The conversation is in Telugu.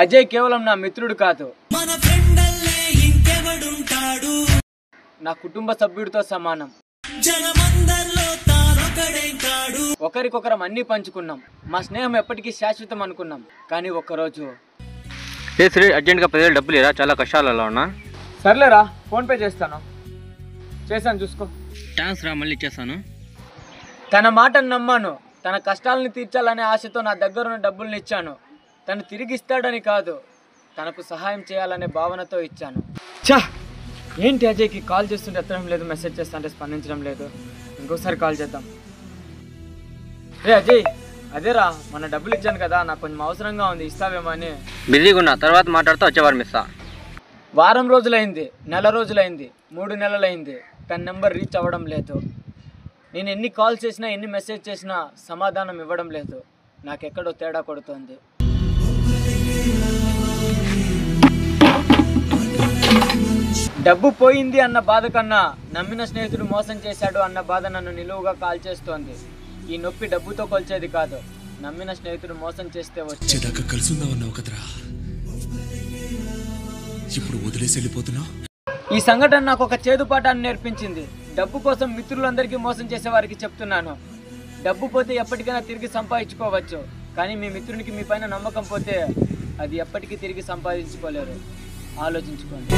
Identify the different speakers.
Speaker 1: అజయ్ కేవలం నా మిత్రుడు కాదు, నా కుటుంబ సభ్యుడితో సమానం. ఒకరికొకరం అన్ని పంచుకున్నాం. మా స్నేహం ఎప్పటికీ శాశ్వతం అనుకున్నాం. కానీ ఒక్కరోజు
Speaker 2: అర్జెంట్గా 10,000 డబ్బులు ఇరా, చాలా కష్టాలలో ఉన్నా.
Speaker 1: సర్లేరా, ఫోన్పే చేస్తాను. చేశాను, చూసుకో.
Speaker 2: థ్యాంక్స్ రా, మళ్ళీ ఇచ్చేస్తాను.
Speaker 1: తన మాటను నమ్మాను. తన కష్టాలను తీర్చాలనే ఆశతో నా దగ్గరున్న డబ్బుల్ని ఇచ్చాను. తను తిరిగి ఇస్తాడని కాదు, తనకు సహాయం చేయాలనే భావనతో ఇచ్చాను. ఏంటి అజయ్కి కాల్ చేస్తుంటే ఎత్తడం లేదు, మెసేజ్ చేస్తుంటే స్పందించడం లేదు. ఇంకోసారి కాల్ చేద్దాం. రే అజయ్, అదేరా, మన డబ్బులు ఇచ్చాను కదా, నాకు కొంచెం అవసరంగా ఉంది, ఇస్తావేమో అని.
Speaker 2: బిజీగా ఉన్నా, తర్వాత మాట్లాడుతూ వచ్చేవారు మిస్సా.
Speaker 1: వారం రోజులైంది, నెల రోజులైంది, 3 నెలలైంది, తన నెంబర్ రీచ్ అవ్వడం లేదు. నేను ఎన్ని కాల్ చేసినా, ఎన్ని మెసేజ్ చేసినా సమాధానం ఇవ్వడం లేదు. నాకెక్కడో తేడా కొడుతోంది. డబ్బు పోయింది అన్న బాధ కన్నా నమ్మిన స్నేహితుడు మోసం చేశాడు అన్న బాధ నన్ను నిలువుగా కాల్ చేస్తోంది. ఈ నొప్పి డబ్బుతో కొలిచేది కాదు, నమ్మిన స్నేహితుడు మోసం చేస్తే వచ్చేదాకా కలిసి ఉందామన్నావు కదరా, ఇప్పుడు వదిలేసి వెళ్ళిపోతున్నా. ఈ సంఘటన నాకు ఒక చేదు పాఠాన్ని నేర్పించింది. డబ్బు కోసం మిత్రులందరికీ మోసం చేసే వారికి చెప్తున్నాను, డబ్బు పోతే ఎప్పటికైనా తిరిగి సంపాదించుకోవచ్చు. కానీ మీ మిత్రునికి మీ పైన నమ్మకం పోతే అది ఎప్పటికీ తిరిగి సంపాదించుకోలేరు. ఆలోచించుకోండి.